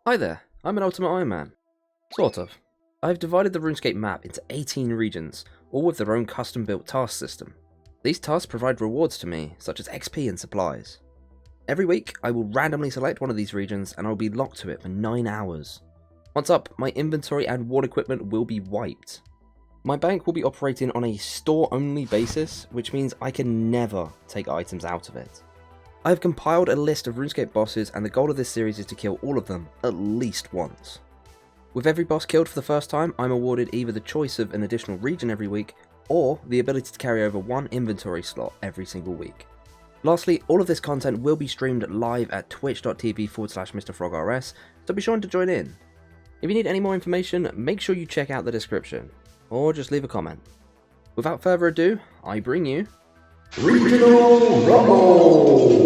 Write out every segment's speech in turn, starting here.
Hi there, I'm an Ultimate Iron Man. Sort of. I've divided the Runescape map into 18 regions, all with their own custom-built task system. These tasks provide rewards to me, such as XP and supplies. Every week, I will randomly select one of these regions and I'll be locked to it for 9 hours. Once up, my inventory and ward equipment will be wiped. My bank will be operating on a store-only basis, which means I can never take items out of it. I have compiled a list of RuneScape bosses, and the goal of this series is to kill all of them at least once. With every boss killed for the first time, I'm awarded either the choice of an additional region every week, or the ability to carry over one inventory slot every single week. Lastly, all of this content will be streamed live at twitch.tv/MrFrogRS, so be sure to join in. If you need any more information, make sure you check out the description, or just leave a comment. Without further ado, I bring you Regional Rumble!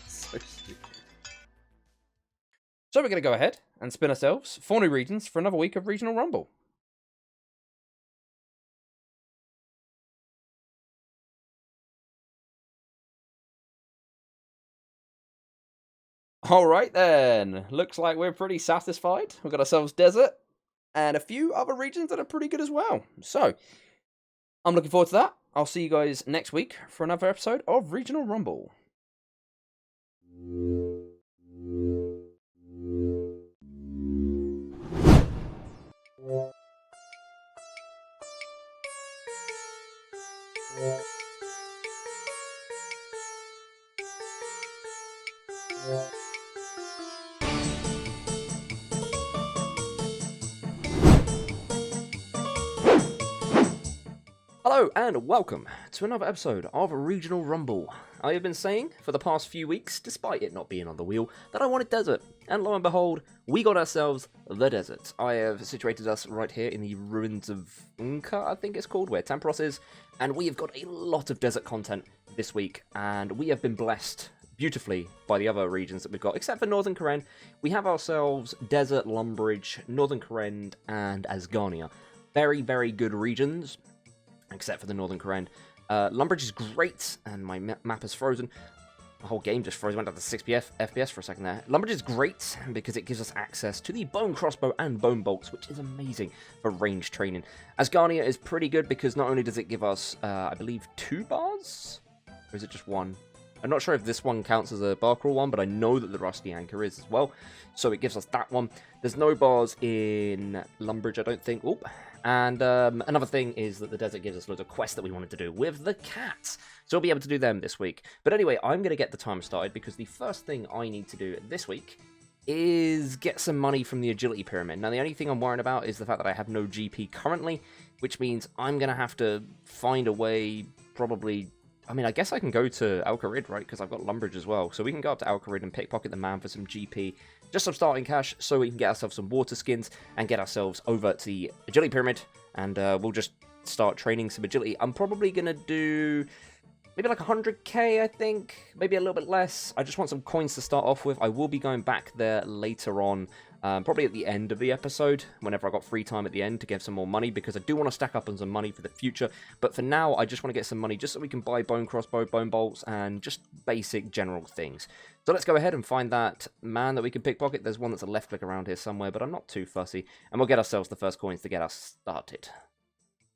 So stupid. So we're going to go ahead and spin ourselves 4 new regions for another week of Regional Rumble. Alright then, looks like we're pretty satisfied. We've got ourselves Desert, and a few other regions that are pretty good as well. So, I'm looking forward to that. I'll see you guys next week for another episode of Regional Rumble. Hello and welcome to another episode of Regional Rumble. I have been saying for the past few weeks, despite it not being on the wheel, that I wanted desert, and lo and behold, we got ourselves the desert. I have situated us right here in the ruins of Unka, I think it's called, where Tempros is, and we have got a lot of desert content this week, and we have been blessed beautifully by the other regions that we've got, except for Northern Karen. We have ourselves Desert, Lumbridge, Northern Karen, and Asgarnia. Very, very good regions, except for the Northern Karen. Lumbridge is great, and my map is frozen. The whole game just froze, went down to 6 FPS for a second there. Lumbridge is great because it gives us access to the bone crossbow and bone bolts, which is amazing for range training. Asgarnia is pretty good because not only does it give us, I believe, 2 bars? Or is it just 1? I'm not sure if this one counts as a bar crawl one, but I know that the Rusty Anchor is as well. So it gives us that one. There's no bars in Lumbridge, I don't think. Oop. And another thing is that the desert gives us loads of quests that we wanted to do with the cats. So we'll be able to do them this week. But anyway, I'm going to get the timer started because the first thing I need to do this week is get some money from the agility pyramid. Now, the only thing I'm worrying about is the fact that I have no GP currently, which means I'm going to have to find a way, probably. I mean, I guess I can go to Alcarid, right? Because I've got Lumbridge as well. So we can go up to Alcarid and pickpocket the man for some GP. Just some starting cash so we can get ourselves some water skins and get ourselves over to the agility pyramid. And we'll just start training some agility. I'm probably going to do maybe like 100k, I think. Maybe a little bit less. I just want some coins to start off with. I will be going back there later on. Probably at the end of the episode, whenever I got free time at the end to get some more money, because I do want to stack up on some money for the future. But for now, I just want to get some money just so we can buy bone crossbow, bone bolts, and just basic general things. So let's go ahead and find that man that we can pickpocket. There's one that's a left click around here somewhere, but I'm not too fussy. And we'll get ourselves the first coins to get us started.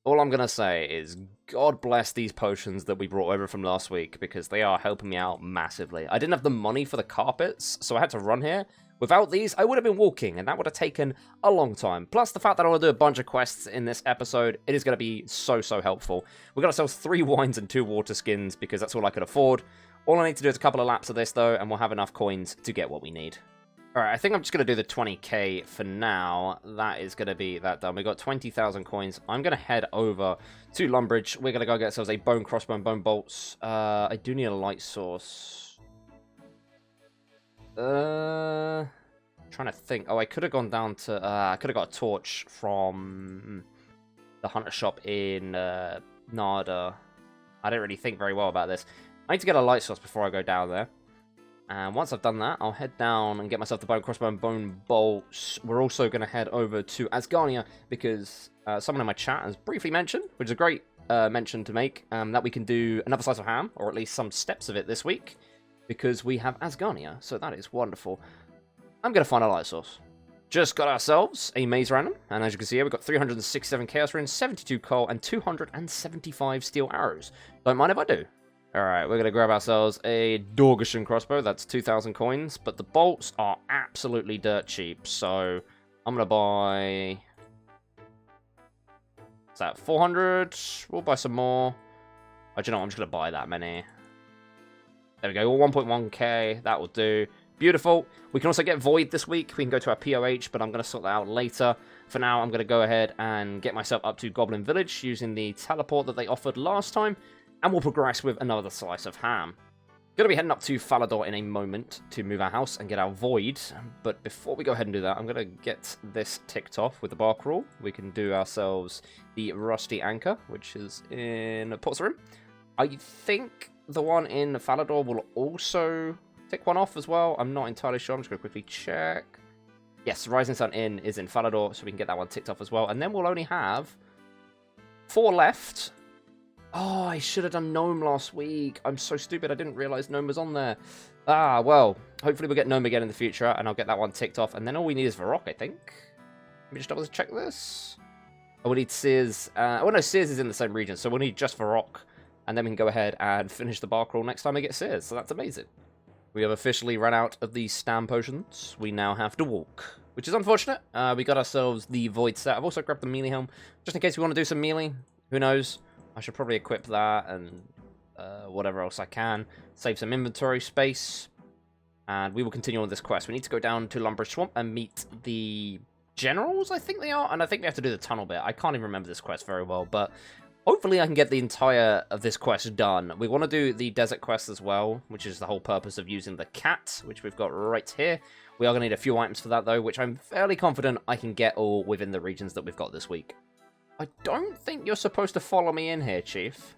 All I'm going to say is, God bless these potions that we brought over from last week, because they are helping me out massively. I didn't have the money for the carpets, so I had to run here. Without these, I would have been walking, and that would have taken a long time. Plus, the fact that I want to do a bunch of quests in this episode, it is going to be so helpful. We've got ourselves 3 wines and 2 water skins, because that's all I could afford. All I need to do is a couple of laps of this, though, and we'll have enough coins to get what we need. Alright, I think I'm just going to do the 20k for now. That is going to be that done. We've got 20,000 coins. I'm going to head over to Lumbridge. We're going to go get ourselves a bone crossbow and bone bolts. I do need a light source. Trying to think. Oh, I could have gone down to. I could have got a torch from the hunter shop in Nada. I don't really think very well about this. I need to get a light source before I go down there. And once I've done that, I'll head down and get myself the bone crossbow and bone bolts. We're also going to head over to Asgarnia because someone in my chat has briefly mentioned, which is a great mention to make, that we can do another slice of ham, or at least some steps of it this week, because we have Asgarnia, so that is wonderful. I'm going to find a light source. Just got ourselves a maze random, and as you can see here, we've got 367 chaos runes, 72 coal, and 275 steel arrows. Don't mind if I do. Alright, we're going to grab ourselves a Dorgashan crossbow, that's 2,000 coins, but the bolts are absolutely dirt cheap, so I'm going to buy... Is that 400? We'll buy some more. Oh, do you know what? I'm just going to buy that many. There we go, 1.1k, that will do. Beautiful. We can also get Void this week. We can go to our POH, but I'm going to sort that out later. For now, I'm going to go ahead and get myself up to Goblin Village using the teleport that they offered last time. And we'll progress with another slice of ham. Going to be heading up to Falador in a moment to move our house and get our Void. But before we go ahead and do that, I'm going to get this ticked off with the bar crawl. We can do ourselves the Rusty Anchor, which is in Port's Room. I think the one in Falador will also tick one off as well. I'm not entirely sure. I'm just going to quickly check. Yes, Rising Sun Inn is in Falador, so we can get that one ticked off as well. And then we'll only have 4 left. Oh, I should have done Gnome last week. I'm so stupid. I didn't realize Gnome was on there. Ah, well, hopefully we'll get Gnome again in the future, and I'll get that one ticked off. And then all we need is Varrock, I think. Let me just double check this. Oh, we need Sears. Oh, no, Sears is in the same region, so we'll need just Varrock. And then we can go ahead and finish the bar crawl next time we get Sears, so that's amazing. We have officially run out of the Stam Potions. We now have to walk, which is unfortunate. We got ourselves the Void set. I've also grabbed the melee helm, just in case we want to do some melee. Who knows? I should probably equip that and whatever else I can. Save some inventory space. And we will continue on this quest. We need to go down to Lumbridge Swamp and meet the generals, I think they are. And I think we have to do the tunnel bit. I can't even remember this quest very well, but hopefully I can get the entire of this quest done. We want to do the desert quest as well, which is the whole purpose of using the cat, which we've got right here. We are going to need a few items for that, though, which I'm fairly confident I can get all within the regions that we've got this week. I don't think you're supposed to follow me in here, Chief.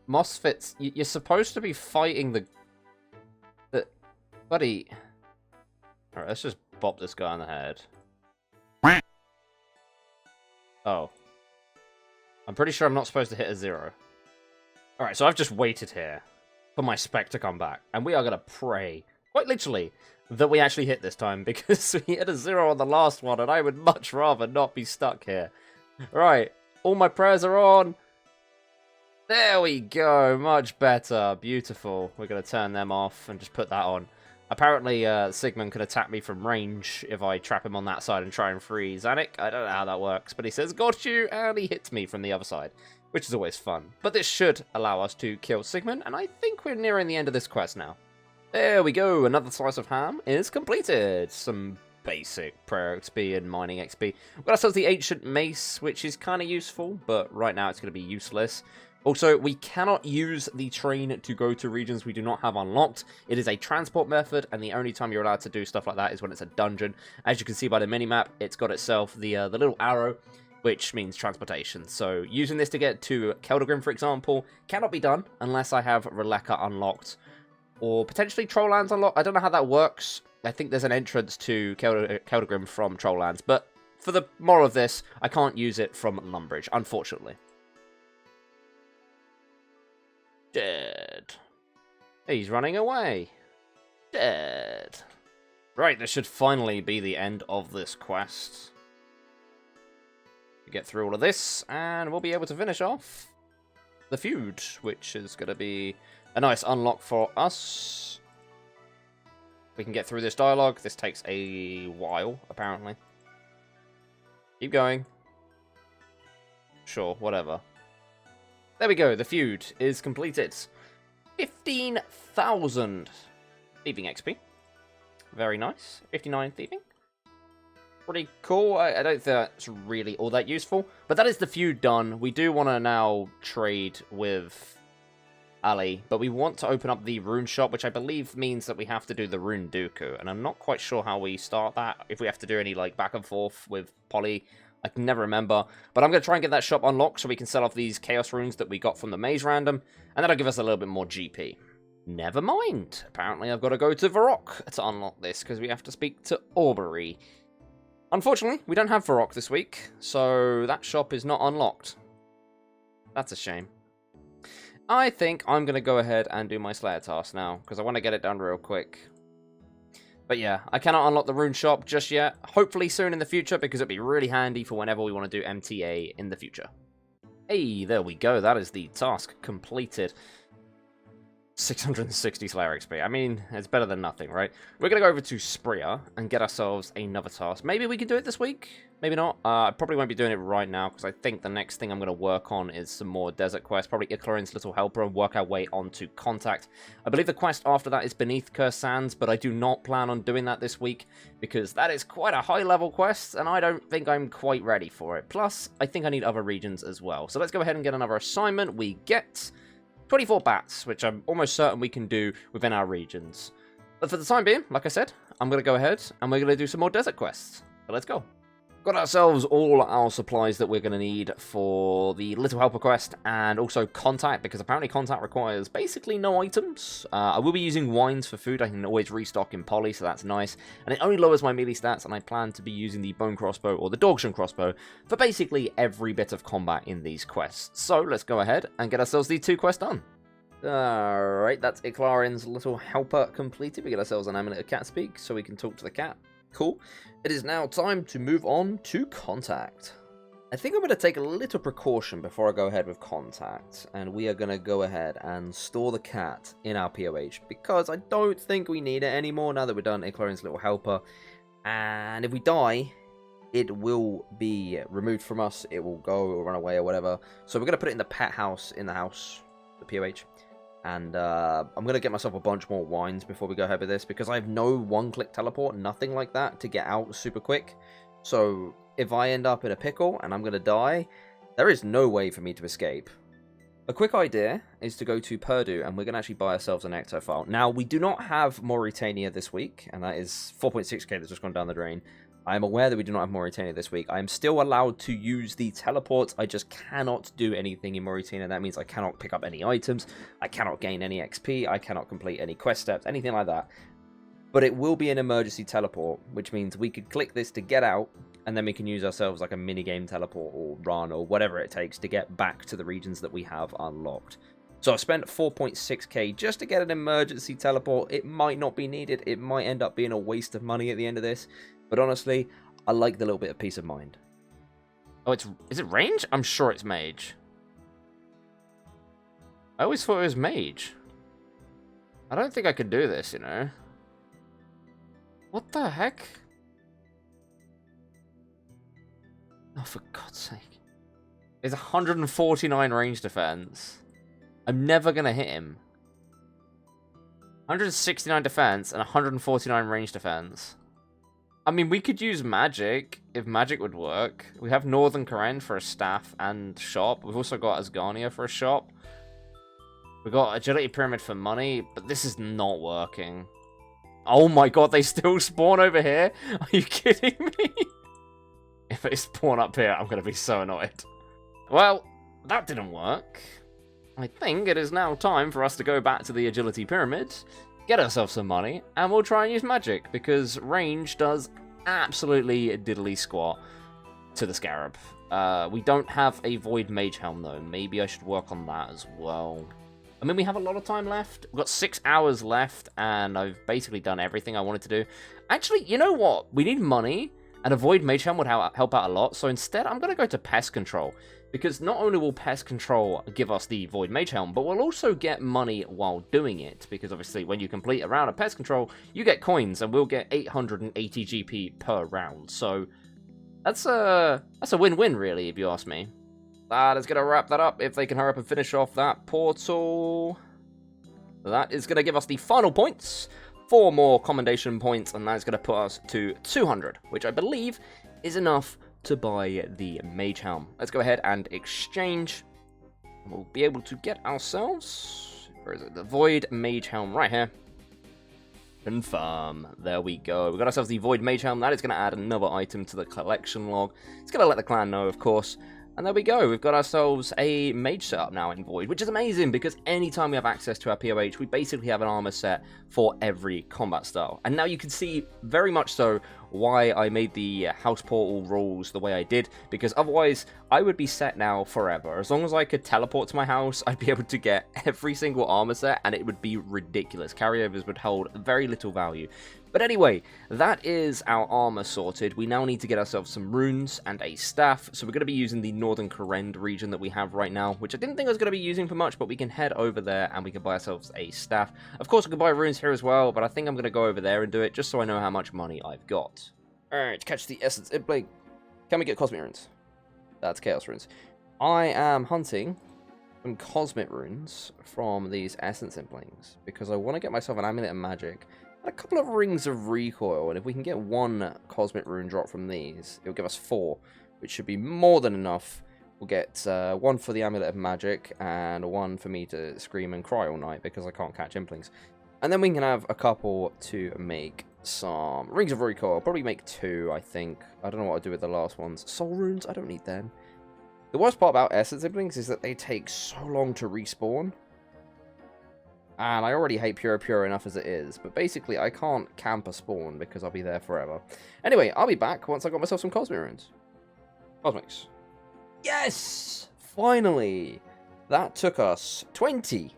Mosfits, you're supposed to be fighting the... Buddy... Alright, let's just bop this guy on the head. Oh. I'm pretty sure I'm not supposed to hit a 0. Alright, so I've just waited here for my spec to come back. And we are going to pray, quite literally, that we actually hit this time. Because we hit a 0 on the last one, and I would much rather not be stuck here. Right, all my prayers are on. There we go, much better. Beautiful. We're going to turn them off and just put that on. Apparently, Sigmund can attack me from range if I trap him on that side and try and freeze Anik. I don't know how that works, but he says, got you, and he hits me from the other side, which is always fun. But this should allow us to kill Sigmund, and I think we're nearing the end of this quest now. There we go, another slice of ham is completed. Some basic prayer XP and mining XP. We've got ourselves the Ancient Mace, which is kind of useful, but right now it's going to be useless. Also, we cannot use the train to go to regions we do not have unlocked. It is a transport method, and the only time you're allowed to do stuff like that is when it's a dungeon. As you can see by the minimap, it's got itself the little arrow, which means transportation. So using this to get to Keldagrim, for example, cannot be done unless I have Releka unlocked, or potentially Trolllands unlocked. I don't know how that works. I think there's an entrance to Keldagrim from Trolllands, but for the moral of this, I can't use it from Lumbridge, unfortunately. Dead. He's running away. Dead. Right, this should finally be the end of this quest. We get through all of this, and we'll be able to finish off the feud, which is going to be a nice unlock for us. We can get through this dialogue. This takes a while, apparently. Keep going. Sure, whatever. There we go, the feud is completed. 15,000 thieving XP. Very nice. 59 thieving. Pretty cool. I don't think that's really all that useful. But that is the feud done. We do want to now trade with Ali, but we want to open up the rune shop, which I believe means that we have to do the rune Dooku. And I'm not quite sure how we start that. If we have to do any like back and forth with Polly, I can never remember, but I'm going to try and get that shop unlocked so we can sell off these Chaos Runes that we got from the Maze Random, and that'll give us a little bit more GP. Never mind. Apparently I've got to go to Varrock to unlock this, because we have to speak to Aubrey. Unfortunately, we don't have Varrock this week, so that shop is not unlocked. That's a shame. I think I'm going to go ahead and do my Slayer task now, because I want to get it done real quick. But yeah, I cannot unlock the rune shop just yet. Hopefully soon in the future, because it'd be really handy for whenever we want to do MTA in the future. Hey, there we go. That is the task completed. 660 Slayer XP. I mean, it's better than nothing, right? We're going to go over to Sprea and get ourselves another task. Maybe we can do it this week. Maybe not. I probably won't be doing it right now because I think the next thing I'm going to work on is some more desert quests. Probably Iclarin's Little Helper and work our way onto Contact. I believe the quest after that is Beneath Cursed Sands, but I do not plan on doing that this week because that is quite a high-level quest and I don't think I'm quite ready for it. Plus, I think I need other regions as well. So let's go ahead and get another assignment. We get 24 bats, which I'm almost certain we can do within our regions. But for the time being, like I said, I'm going to go ahead and we're going to do some more desert quests. So let's go. Got ourselves all our supplies that we're going to need for the Little Helper quest and also Contact, because apparently Contact requires basically no items. I will be using wines for food. I can always restock in poly, so that's nice. And it only lowers my melee stats, and I plan to be using the Bone Crossbow or the Dorkshan Crossbow for basically every bit of combat in these quests. So let's go ahead and get ourselves these 2 quests done. Alright, that's Iclarin's Little Helper completed. We get ourselves an Amulet of Cat Speak so we can talk to the cat. Cool. It is now time to move on to Contact. I think I'm going to take a little precaution before I go ahead with Contact, and we are going to go ahead and store the cat in our POH, because I don't think we need it anymore now that we're done Iclarin's Little Helper, and if we die, it will be removed from us, it will go or run away or whatever, so we're going to put it in the pet house in the house, the POH. And I'm going to get myself a bunch more wines before we go ahead with this, because I have no one-click teleport, nothing like that, to get out super quick. So if I end up in a pickle and I'm going to die, there is no way for me to escape. A quick idea is to go to Purdue, and we're going to actually buy ourselves an ectophile. Now, we do not have Mauritania this week, and that is 4.6k that's just gone down the drain. I am aware that we do not have Mauritania this week. I am still allowed to use the teleports. I just cannot do anything in Mauritania. That means I cannot pick up any items. I cannot gain any XP. I cannot complete any quest steps, anything like that. But it will be an emergency teleport, which means we could click this to get out, and then we can use ourselves like a minigame teleport or run or whatever it takes to get back to the regions that we have unlocked. So I've spent 4.6k just to get an emergency teleport. It might not be needed. It might end up being a waste of money at the end of this. But honestly, I like the little bit of peace of mind. Oh, is it range? I'm sure it's mage. I always thought it was mage. I don't think I could do this, you know. What the heck? Oh, for God's sake. It's 149 range defense. I'm never going to hit him. 169 defense and 149 range defense. I mean, we could use magic, if magic would work. We have Northern Karen for a staff and shop. We've also got Asgarnia for a shop. We've got Agility Pyramid for money, but this is not working. Oh my god, they still spawn over here? Are you kidding me? If they spawn up here, I'm going to be so annoyed. Well, that didn't work. I think it is now time for us to go back to the Agility Pyramid, get ourselves some money, and we'll try and use magic, because range does absolutely diddly squat to the Scarab. We don't have a Void Mage Helm, though. Maybe I should work on that as well. I mean, we have a lot of time left. We've got 6 hours left, and I've basically done everything I wanted to do. Actually, you know what? We need money, and a Void Mage Helm would help out a lot, so instead I'm going to go to Pest Control. Because not only will Pest Control give us the Void Mage Helm, but we'll also get money while doing it. Because obviously when you complete a round of Pest Control, you get coins, and we'll get 880 GP per round. So that's a win-win, really, if you ask me. That is going to wrap that up. If they can hurry up and finish off that portal, that is going to give us the final points. 4 more commendation points, and that's going to put us to 200, which I believe is enough to buy the Mage Helm. Let's go ahead and exchange. We'll be able to get ourselves, where is it? The Void Mage Helm right here. Confirm. There we go. We got ourselves the Void Mage Helm. That is going to add another item to the collection log. It's going to let the clan know, of course. And there we go, we've got ourselves a mage setup now in Void, which is amazing because anytime we have access to our POH, we basically have an armor set for every combat style. And now you can see very much so why I made the house portal rules the way I did, because otherwise I would be set now forever. As long as I could teleport to my house, I'd be able to get every single armor set, and it would be ridiculous. Carryovers would hold very little value. But anyway, that is our armor sorted. We now need to get ourselves some runes and a staff. So we're going to be using the Northern Korend region that we have right now, which I didn't think I was going to be using for much, but we can head over there and we can buy ourselves a staff. Of course, we can buy runes here as well, but I think I'm going to go over there and do it just so I know how much money I've got. Alright, catch the essence. Blake, can we get cosmic runes? That's chaos runes. I am hunting some cosmic runes from these essence implings because I want to get myself an amulet of magic. A couple of rings of recoil, and if we can get one cosmic rune drop from these, it'll give us 4, which should be more than enough. We'll get one for the amulet of magic and one for me to scream and cry all night because I can't catch implings. And then we can have a couple to make some rings of recoil. I'll probably make 2, I think. I don't know what I'll do with the last ones. Soul runes, I don't need them. The worst part about essence implings is that they take so long to respawn. And I already hate Pure enough as it is. But basically, I can't camp a spawn because I'll be there forever. Anyway, I'll be back once I got myself some cosmic runes. Cosmics. Yes! Finally! That took us 20.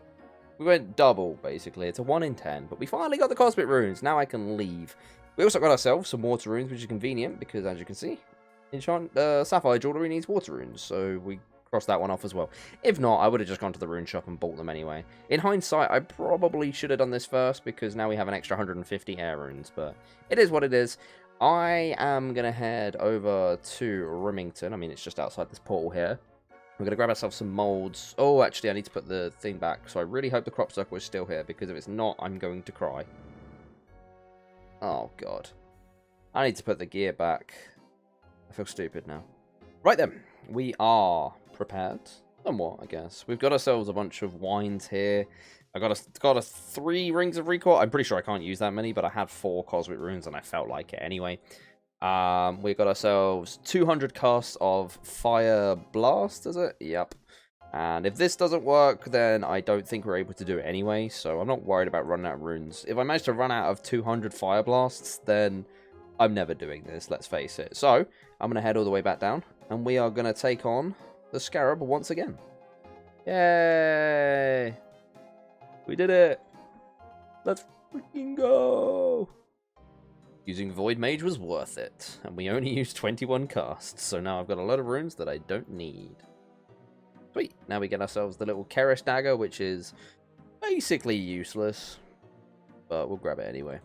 We went double, basically. It's a 1 in 10. But we finally got the cosmic runes. Now I can leave. We also got ourselves some water runes, which is convenient. Because, as you can see, Sapphire Jewelry needs water runes. So we cross that one off as well. If not, I would have just gone to the rune shop and bought them anyway. In hindsight, I probably should have done this first because now we have an extra 150 air runes, but it is what it is. I am going to head over to Remington. I mean, it's just outside this portal here. We're going to grab ourselves some molds. Oh, actually, I need to put the thing back, so I really hope the crop circle is still here because if it's not, I'm going to cry. Oh, God. I need to put the gear back. I feel stupid now. Right then, we are prepared, somewhat, I guess. We've got ourselves a bunch of wines here. I got a 3 rings of recoil. I'm pretty sure I can't use that many, but I had 4 cosmic runes, and I felt like it anyway. We got ourselves 200 casts of fire blast, is it? Yep. And if this doesn't work, then I don't think we're able to do it anyway, so I'm not worried about running out of runes. If I manage to run out of 200 fire blasts, then I'm never doing this, let's face it. So, I'm going to head all the way back down, and we are going to take on the Scarab once again. Yay! We did it! Let's freaking go! Using Void Mage was worth it, and we only used 21 casts, so now I've got a lot of runes that I don't need. Sweet, now we get ourselves the little Kerish dagger, which is basically useless, but we'll grab it anyway.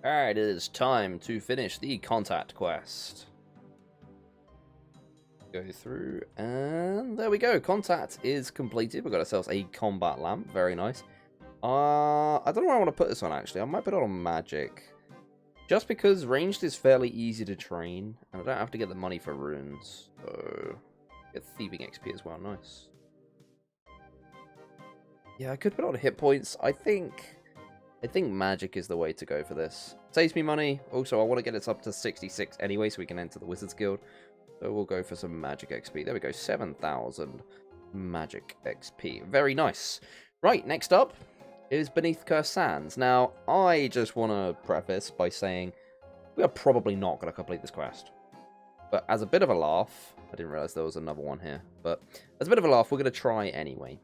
Alright, it is time to finish the contact quest. Go through, and there we go. Contact is completed. We've got ourselves a combat lamp. Very nice. I don't know where I want to put this on, actually. I might put it on magic. Just because ranged is fairly easy to train, and I don't have to get the money for runes. So, get thieving XP as well. Nice. Yeah, I could put it on hit points. I think magic is the way to go for this. Saves me money. Also, I want to get it up to 66 anyway, so we can enter the Wizards Guild. So we'll go for some magic XP. There we go, 7,000 magic XP. Very nice. Right, next up is Beneath Cursed Sands. Now, I just want to preface by saying we are probably not going to complete this quest. But as a bit of a laugh, I didn't realize there was another one here, but as a bit of a laugh, we're going to try anyway.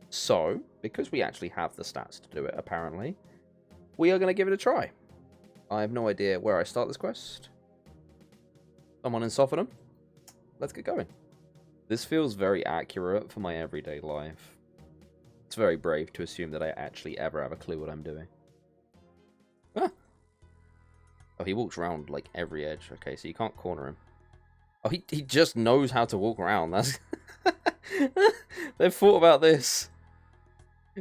So, because we actually have the stats to do it, apparently, we are going to give it a try. I have no idea where I start this quest. Someone in Sophanum. Let's get going. This feels very accurate for my everyday life. It's very brave to assume that I actually ever have a clue what I'm doing. Ah. Oh, he walks around like every edge. Okay, so you can't corner him. Oh, he just knows how to walk around. That's they've thought about this.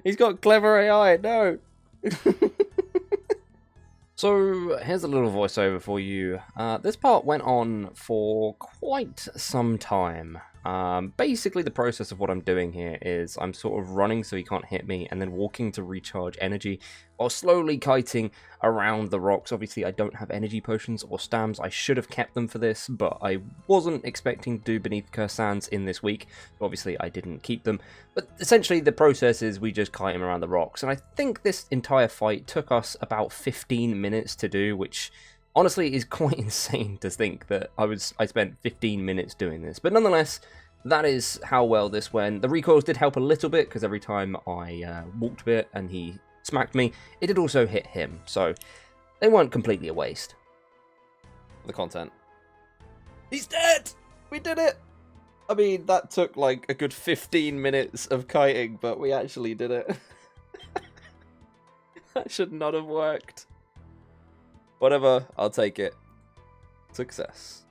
He's got clever AI. No. So, here's a little voiceover for you. This part went on for quite some time. Basically, the process of what I'm doing here is I'm sort of running so he can't hit me, and then walking to recharge energy, while slowly kiting around the rocks. Obviously, I don't have energy potions or stams. I should have kept them for this, but I wasn't expecting to do Beneath Cursed Sands in this week. So obviously, I didn't keep them. But essentially, the process is we just kite him around the rocks. And I think this entire fight took us about 15 minutes to do, which Honestly, it's quite insane to think that I spent 15 minutes doing this. But nonetheless, that is how well this went. The recoils did help a little bit, because every time I walked a bit and he smacked me, it did also hit him. So they weren't completely a waste. The content. He's dead! We did it! I mean, that took like a good 15 minutes of kiting, but we actually did it. That should not have worked. Whatever, I'll take it. Success.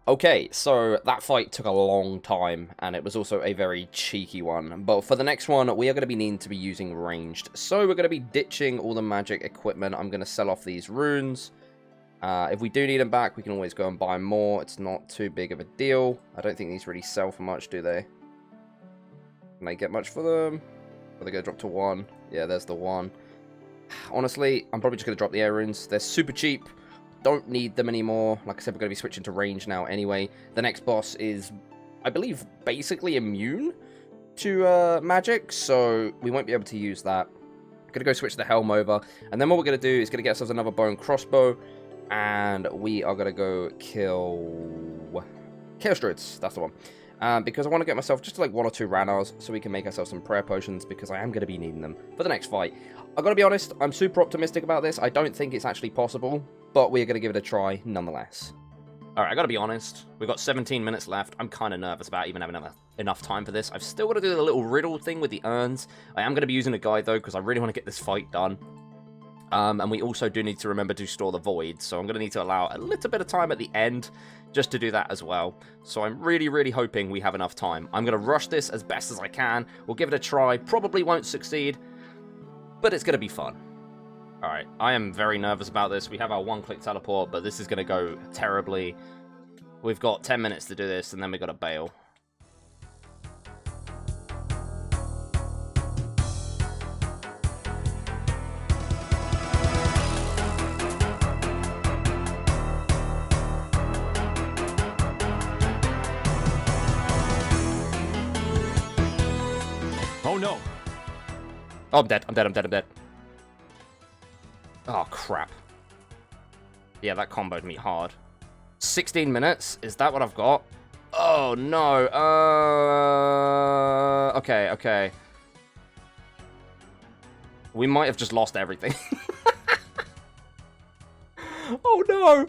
Okay, so that fight took a long time, and it was also a very cheeky one. But for the next one, we are going to be needing to be using ranged. So we're going to be ditching all the magic equipment. I'm going to sell off these runes. If we do need them back, we can always go and buy more. It's not too big of a deal. I don't think these really sell for much, do they? Can I get much for them? Are they going to drop to 1? Yeah, there's the 1. Honestly, I'm probably just going to drop the air runes. They're super cheap. Don't need them anymore. Like I said, we're going to be switching to range now anyway. The next boss is, I believe, basically immune to magic, so we won't be able to use that. I'm going to go switch the helm over, and then what we're going to do is going to get ourselves another bow and crossbow, and we are going to go kill Chaos Druids. That's the one. Because I want to get myself just like 1 or 2 Ranars so we can make ourselves some prayer potions, because I am going to be needing them for the next fight. I've got to be honest, I'm super optimistic about this. I don't think it's actually possible, but we're going to give it a try nonetheless. Alright, I got to be honest. We've got 17 minutes left. I'm kind of nervous about even having enough time for this. I've still got to do the little riddle thing with the urns. I am going to be using a guide though, because I really want to get this fight done. And we also do need to remember to store the void, so I'm going to need to allow a little bit of time at the end just to do that as well. So I'm really, really hoping we have enough time. I'm going to rush this as best as I can. We'll give it a try. Probably won't succeed, but it's going to be fun. Alright, I am very nervous about this. We have our one-click teleport, but this is going to go terribly. We've got 10 minutes to do this, and then we've got to bail. Oh no! Oh, I'm dead. I'm dead. I'm dead. I'm dead. Oh, crap. Yeah, that comboed me hard. 16 minutes? Is that what I've got? Oh, no. Okay, okay. We might have just lost everything. Oh, no.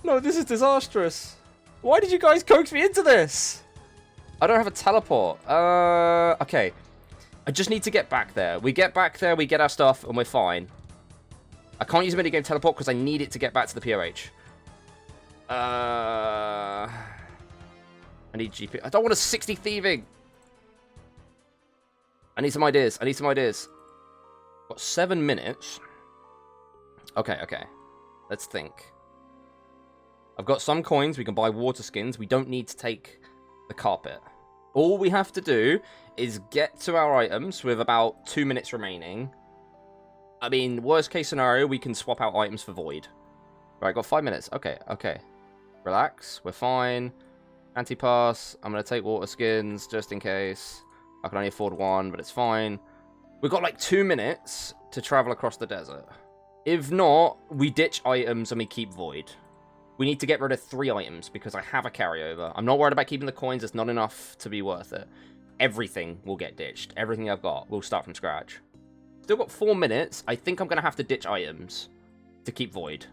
No, this is disastrous. Why did you guys coax me into this? I don't have a teleport. Okay. I just need to get back there. We get back there, we get our stuff, and we're fine. I can't use a minigame teleport because I need it to get back to the POH. I need GP. I don't want a 60 thieving. I need some ideas. I need some ideas. Got 7 minutes. Okay, okay. Let's think. I've got some coins. We can buy water skins. We don't need to take the carpet. All we have to do is get to our items with about 2 minutes remaining. I mean, worst case scenario, we can swap out items for void. Right, got 5 minutes. Okay, okay. Relax. We're fine. Anti-pass. I'm going to take water skins just in case. I can only afford 1, but it's fine. We've got like 2 minutes to travel across the desert. If not, we ditch items and we keep void. We need to get rid of 3 items because I have a carryover. I'm not worried about keeping the coins. It's not enough to be worth it. Everything will get ditched. Everything I've got will start from scratch. Still got 4 minutes. I think I'm going to have to ditch items to keep void.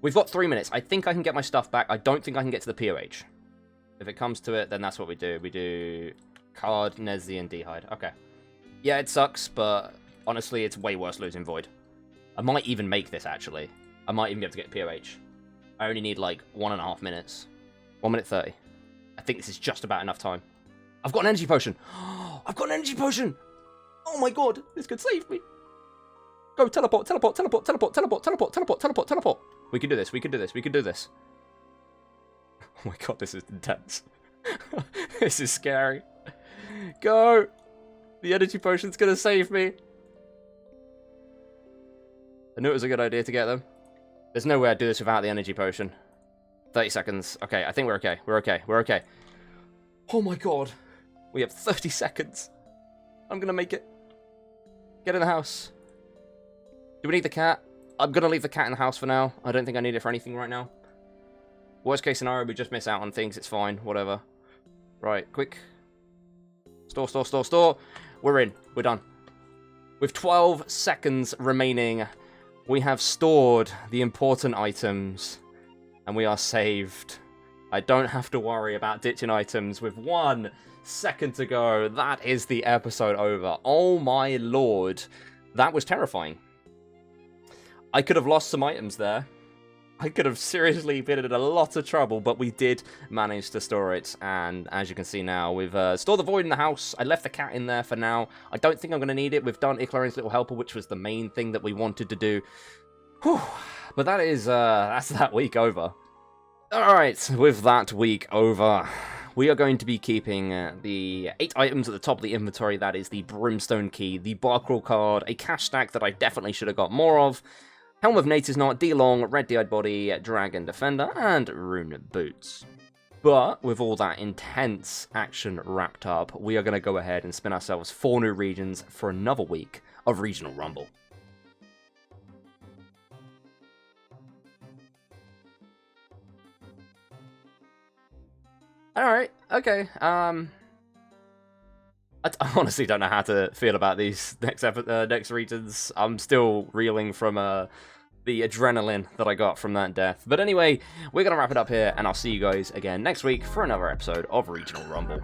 We've got 3 minutes. I think I can get my stuff back. I don't think I can get to the POH. If it comes to it, then that's what we do. We do card, Nezzy, and D'hide. Okay. Yeah, it sucks, but honestly, it's way worse losing void. I might even make this, actually. I might even be able to get POH. I only need like 1.5 minutes. 1 minute 30. I think this is just about enough time. I've got an energy potion. I've got an energy potion. Oh my god, this could save me. Go, teleport, teleport, teleport, teleport, teleport, teleport, teleport, teleport, teleport. We can do this, we can do this, we can do this. Oh my god, this is intense. This is scary. Go. The energy potion's gonna save me. I knew it was a good idea to get them. There's no way I'd do this without the energy potion. 30 seconds. Okay, I think we're okay. We're okay. We're okay. Oh my god. We have 30 seconds. I'm gonna make it. Get in the house. Do we need the cat? I'm going to leave the cat in the house for now. I don't think I need it for anything right now. Worst case scenario, we just miss out on things. It's fine. Whatever. Right, quick. Store, store, store, store. We're in. We're done. With 12 seconds remaining, we have stored the important items. And we are saved. I don't have to worry about ditching items with 1 second to go. That is the episode over. Oh my lord. That was terrifying. I could have lost some items there. I could have seriously been in a lot of trouble, but we did manage to store it. And as you can see now, we've stored the void in the house. I left the cat in there for now. I don't think I'm going to need it. We've done Iclarian's Little Helper, which was the main thing that we wanted to do. Whew. But that is, that's that week over. Alright, with that week over, we are going to be keeping the 8 items at the top of the inventory. That is the Brimstone Key, the Barcrawl card, a cash stack that I definitely should have got more of, Helm of Nature's Knot, D-Long, Red D-Eyed Body, Dragon Defender, and Rune Boots. But with all that intense action wrapped up, we are going to go ahead and spin ourselves 4 new regions for another week of Regional Rumble. Alright, okay, I honestly don't know how to feel about these next regions. I'm still reeling from the adrenaline that I got from that death. But anyway, we're going to wrap it up here, and I'll see you guys again next week for another episode of Regional Rumble.